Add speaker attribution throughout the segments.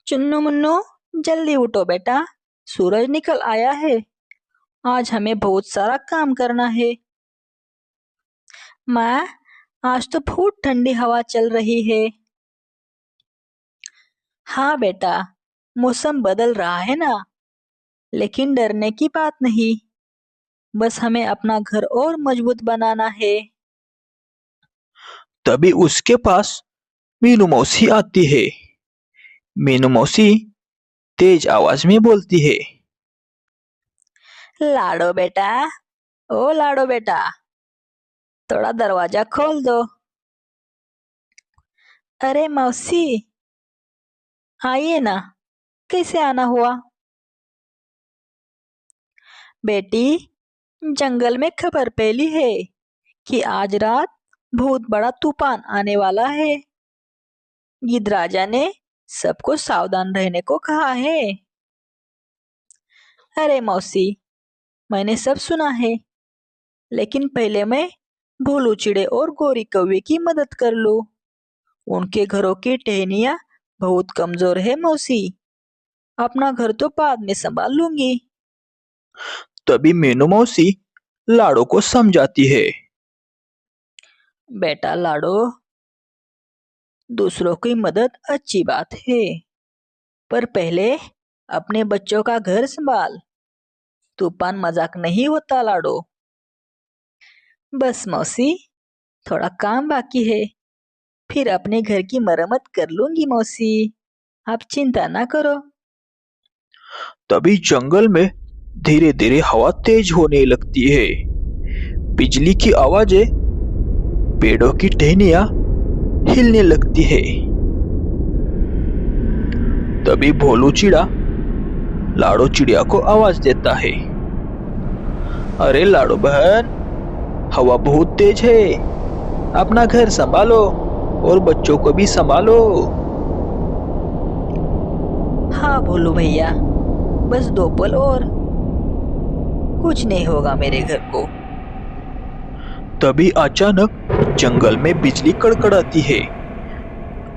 Speaker 1: चुन्नू मुन्नू, जल्दी उठो बेटा। सूरज निकल आया है। आज हमें बहुत सारा काम करना है। माँ, आज तो बहुत ठंडी हवा चल रही है। हाँ बेटा, मौसम बदल रहा है ना, लेकिन डरने की बात नहीं। बस हमें अपना घर और मजबूत बनाना है।
Speaker 2: तभी उसके पास मीनू मौसी आती है। मीनू मौसी तेज आवाज में बोलती है।
Speaker 1: लाडो बेटा, ओ लाडो बेटा, थोड़ा दरवाजा खोल दो। अरे मौसी, आइए ना। कैसे आना हुआ? बेटी, जंगल में खबर फैली है कि आज रात बहुत बड़ा तूफान आने वाला है। गिद्ध राजा ने सबको सावधान रहने को कहा है। अरे मौसी, मैंने सब सुना है, लेकिन पहले मैं भोलू चिड़े और गोरी कौवे की मदद कर लूं। उनके घरों की टहनियां बहुत कमजोर है मौसी। अपना घर तो बाद में संभाल लूंगी।
Speaker 2: तभी मीनू मौसी लाड़ो को समझाती है।
Speaker 1: बेटा लाडो, दूसरों की मदद अच्छी बात है, पर पहले अपने बच्चों का घर संभाल। तूफान मजाक नहीं होता लाडो। बस मौसी, थोड़ा काम बाकी है, फिर अपने घर की मरम्मत कर लूंगी मौसी। आप चिंता ना करो।
Speaker 2: तभी जंगल में धीरे धीरे हवा तेज होने लगती है। बिजली की आवाजें, पेड़ों की टहनियां हिलने लगती है। तभी भोलू चिड़ा लाड़ो चिड़िया को आवाज देता है। अरे लाड़ो बहन, हवा बहुत तेज है। अपना घर संभालो और बच्चों को भी संभालो।
Speaker 1: हाँ भोलू भैया, बस 2 पल और, कुछ नहीं होगा मेरे घर को।
Speaker 2: तभी अचानक जंगल में बिजली कड़कड़ाती है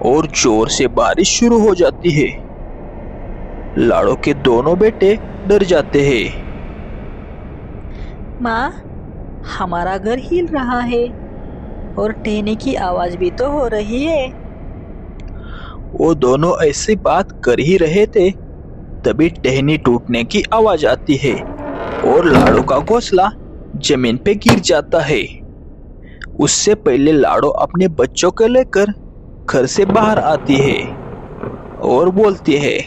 Speaker 2: और जोर से बारिश शुरू हो जाती है। लाड़ो के दोनों बेटे डर जाते हैं।
Speaker 1: माँ, हमारा घर हिल रहा है और टहनी की आवाज भी तो हो रही है।
Speaker 2: वो दोनों ऐसी बात कर ही रहे थे, तभी टहनी टूटने की आवाज आती है और लाड़ो का घोंसला जमीन पे गिर जाता है। उससे पहले लाड़ो अपने बच्चों को लेकर घर से बाहर आती है और बोलती है।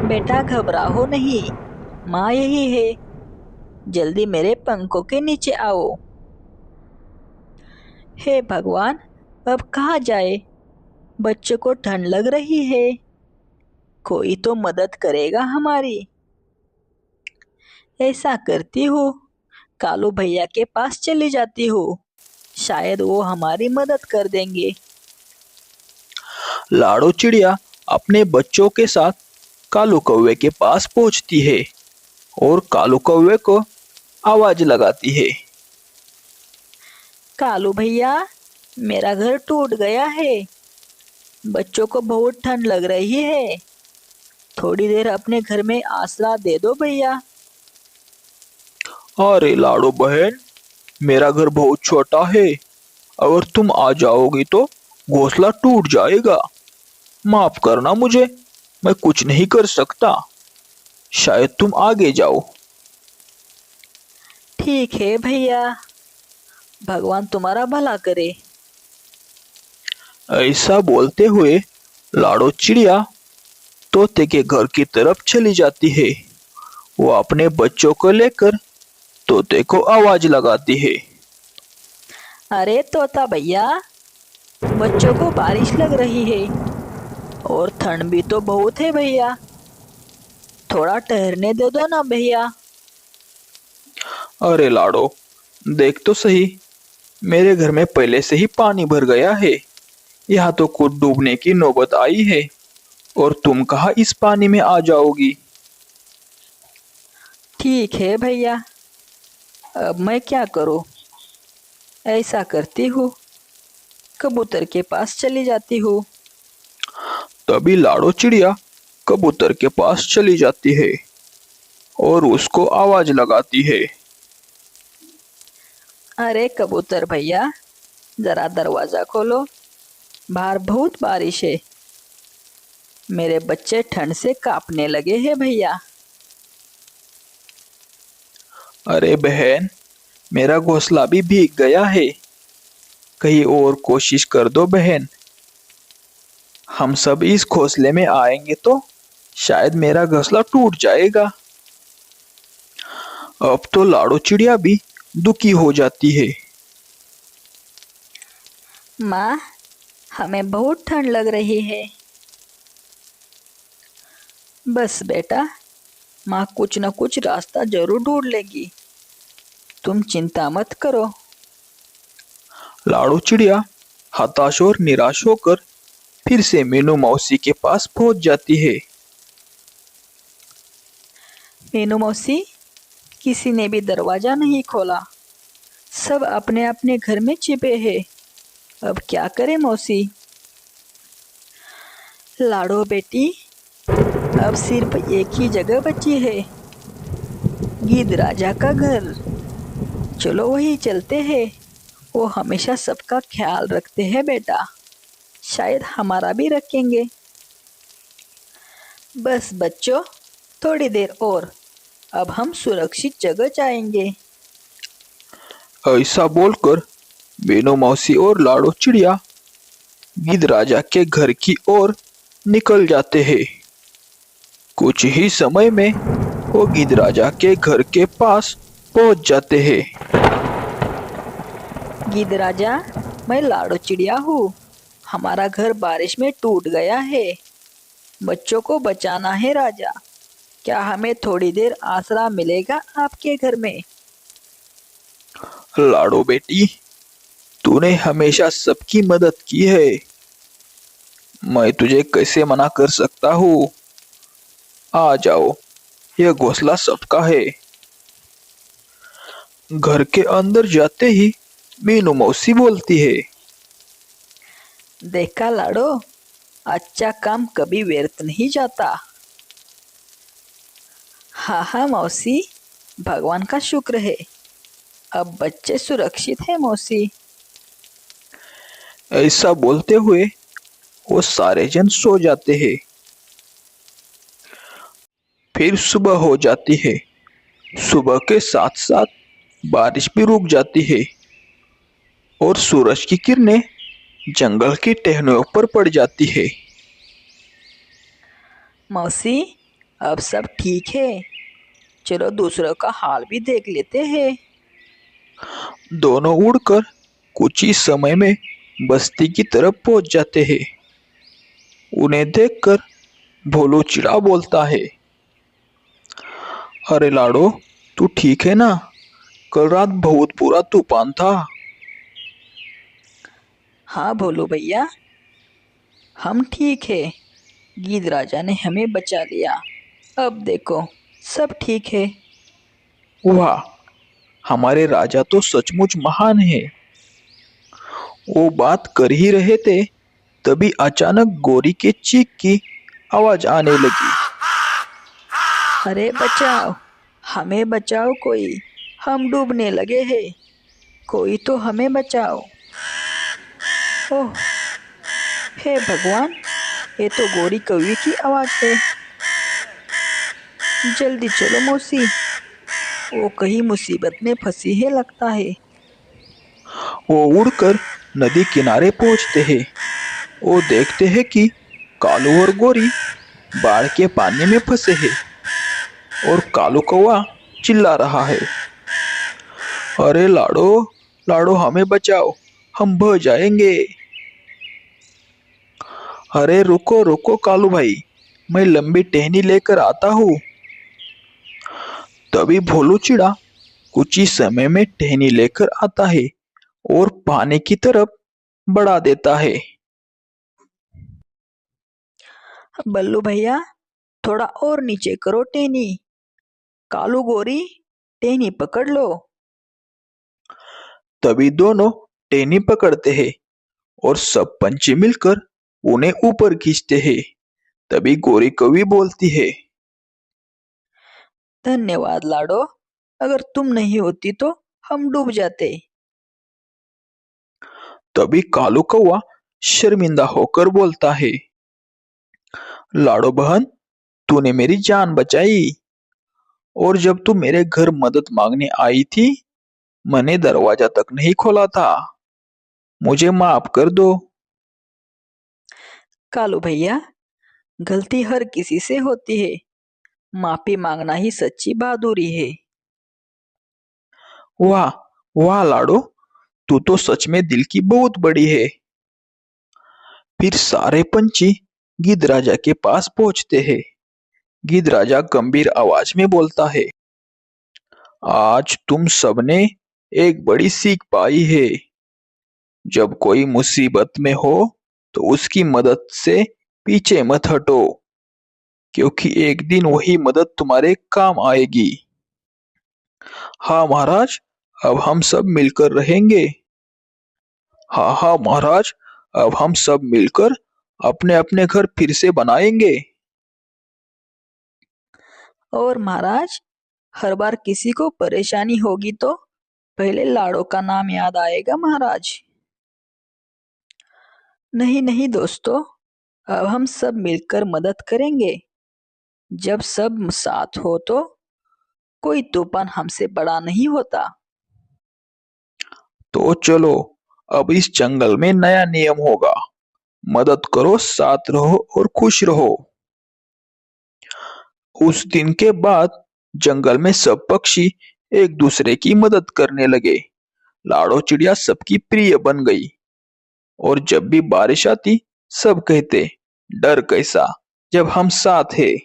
Speaker 1: बेटा घबराओ नहीं, माँ यही है। जल्दी मेरे पंखों के नीचे आओ। हे भगवान, अब कहाँ जाए? बच्चों को ठंड लग रही है। कोई तो मदद करेगा हमारी। ऐसा करती हूँ, कालू भैया के पास चली जाती हूँ। शायद वो हमारी मदद कर देंगे।
Speaker 2: लाड़ो चिड़िया अपने बच्चों के साथ कालू कौवे के पास पहुंचती है और कालू कौवे को आवाज लगाती है।
Speaker 1: कालू भैया, मेरा घर टूट गया है। बच्चों को बहुत ठंड लग रही है। थोड़ी देर अपने घर में आसरा दे दो भैया।
Speaker 2: अरे लाड़ो बहन, मेरा घर बहुत छोटा है। अगर तुम आ जाओगी तो घोंसला टूट जाएगा। माफ करना मुझे, मैं कुछ नहीं कर सकता। शायद तुम आगे जाओ।
Speaker 1: ठीक है भैया, भगवान तुम्हारा भला करे।
Speaker 2: ऐसा बोलते हुए लाड़ो चिड़िया तोते के घर की तरफ चली जाती है। वो अपने बच्चों को लेकर तोते को आवाज लगाती है।
Speaker 1: अरे तोता भैया, बच्चों को बारिश लग रही है और ठंड भी तो बहुत है भैया। थोड़ा ठहरने दे दो ना भैया।
Speaker 2: अरे लाड़ो, देख तो सही, मेरे घर में पहले से ही पानी भर गया है। यहाँ तो खुद डूबने की नौबत आई है और तुम कहाँ इस पानी में आ जाओगी।
Speaker 1: ठीक है भैया, अब मैं क्या करूँ? ऐसा करती हूँ, कबूतर के पास चली जाती हूँ।
Speaker 2: तभी लाडो चिड़िया कबूतर के पास चली जाती है और उसको आवाज लगाती है।
Speaker 1: अरे कबूतर भैया, जरा दरवाजा खोलो, बाहर बहुत बारिश है। मेरे बच्चे ठंड से कांपने लगे हैं भैया।
Speaker 2: अरे बहन, मेरा घोंसला भी भीग गया है, कहीं और कोशिश कर दो बहन। हम सब इस घोंसले में आएंगे तो शायद मेरा घोंसला टूट जाएगा। अब तो लाडो चिड़िया भी दुखी हो जाती है।
Speaker 1: माँ, हमें बहुत ठंड लग रही है। बस बेटा, माँ कुछ न कुछ रास्ता जरूर ढूंढ लेगी, तुम चिंता मत करो।
Speaker 2: लाडो चिड़िया हताश और निराश होकर फिर से मीनू मौसी के पास पहुंच जाती है।
Speaker 1: मीनू मौसी, किसी ने भी दरवाजा नहीं खोला, सब अपने अपने घर में छिपे हैं। अब क्या करें मौसी? लाडो बेटी, अब सिर्फ एक ही जगह बची है, गिद्ध राजा का घर। चलो वही चलते हैं, वो हमेशा सबका ख्याल रखते हैं बेटा, शायद हमारा भी रखेंगे। बस बच्चों, थोड़ी देर और, अब हम सुरक्षित जगह जाएंगे।
Speaker 2: ऐसा बोलकर मीनू मौसी और लाडो चिड़िया गिद्ध राजा के घर की ओर निकल जाते हैं। कुछ ही समय में वो गिद्ध राजा के घर के पास पहुंच जाते हैं।
Speaker 1: गिद्ध राजा, मैं लाडो चिड़िया हूँ। हमारा घर बारिश में टूट गया है, बच्चों को बचाना है राजा। क्या हमें थोड़ी देर आसरा मिलेगा आपके घर में?
Speaker 2: लाडो बेटी, तूने हमेशा सबकी मदद की है, मैं तुझे कैसे मना कर सकता हूँ। आ जाओ, यह घोंसला सबका है। घर के अंदर जाते ही मीनू मौसी बोलती है।
Speaker 1: देखा लाडो, अच्छा काम कभी व्यर्थ नहीं जाता। हाँ हाँ मौसी, भगवान का शुक्र है, अब बच्चे सुरक्षित हैं मौसी।
Speaker 2: ऐसा बोलते हुए वो सारे जन सो जाते हैं। फिर सुबह हो जाती है। सुबह के साथ साथ बारिश भी रुक जाती है और सूरज की किरणें जंगल की टहनियों पर पड़ जाती है।
Speaker 1: मौसी, अब सब ठीक है, चलो दूसरों का हाल भी देख लेते हैं।
Speaker 2: दोनों उड़कर कुछ ही समय में बस्ती की तरफ पहुंच जाते हैं। उन्हें देखकर भोलू चिड़ा बोलता है। अरे लाडो, तू ठीक है ना? कल रात बहुत बुरा तूफान था।
Speaker 1: हाँ भोलू भैया, हम ठीक है, गिद्ध राजा ने हमें बचा लिया। अब देखो, सब ठीक है।
Speaker 2: वाह, हमारे राजा तो सचमुच महान है। वो बात कर ही रहे थे, तभी अचानक गोरी के चीख की आवाज आने लगी।
Speaker 1: अरे बचाओ, हमें बचाओ कोई, हम डूबने लगे हैं, कोई तो हमें बचाओ। ओह, हे भगवान, ये तो गोरी कौवी की आवाज है। जल्दी चलो मौसी, वो कहीं मुसीबत में फंसी है लगता है।
Speaker 2: वो उड़कर नदी किनारे पहुंचते हैं। वो देखते हैं कि कालू और गोरी बाढ़ के पानी में फंसे हैं और कालू कौवा चिल्ला रहा है। अरे लाडो, लाडो हमें बचाओ, हम बह जाएंगे। अरे रुको रुको कालू भाई, मैं लंबी टहनी लेकर आता हूँ। तभी भोलू चिड़ा कुछ ही समय में टहनी लेकर आता है और पानी की तरफ बढ़ा देता है।
Speaker 1: बल्लू भैया, थोड़ा और नीचे करो टेनी। कालू गोरी, टेनी पकड़ लो।
Speaker 2: तभी दोनों टेनी पकड़ते हैं और सब पंछी मिलकर उन्हें ऊपर खींचते हैं। तभी गोरी कौवी बोलती है,
Speaker 1: धन्यवाद लाडो, अगर तुम नहीं होती तो हम डूब जाते।
Speaker 2: तभी कालू कौवा शर्मिंदा होकर बोलता है, लाडो बहन, तूने मेरी जान बचाई, और जब तू मेरे घर मदद मांगने आई थी, मैंने दरवाजा तक नहीं खोला था। मुझे माफ कर दो।
Speaker 1: कालू भैया, गलती हर किसी से होती है, माफी मांगना ही सच्ची बहादुरी है।
Speaker 2: वाह वाह लाडो, तू तो सच में दिल की बहुत बड़ी है। फिर सारे पंछी गिद्ध राजा के पास पहुंचते हैं। गिद्ध राजा गंभीर आवाज में बोलता है, आज तुम सबने एक बड़ी सीख पाई है। जब कोई मुसीबत में हो तो उसकी मदद से पीछे मत हटो, क्योंकि एक दिन वही मदद तुम्हारे काम आएगी। हाँ महाराज, अब हम सब मिलकर रहेंगे। हाँ हाँ महाराज, अब हम सब मिलकर अपने अपने घर फिर से बनाएंगे।
Speaker 1: और महाराज, हर बार किसी को परेशानी होगी तो पहले लाड़ो का नाम याद आएगा महाराज। नहीं नहीं दोस्तों, अब हम सब मिलकर मदद करेंगे। जब सब साथ हो तो कोई तूफान हमसे बड़ा नहीं होता।
Speaker 2: तो चलो, अब इस जंगल में नया नियम होगा, मदद करो, साथ रहो और खुश रहो। उस दिन के बाद जंगल में सब पक्षी एक दूसरे की मदद करने लगे। लाड़ो चिड़िया सबकी प्रिय बन गई, और जब भी बारिश आती सब कहते, डर कैसा जब हम साथ हैं।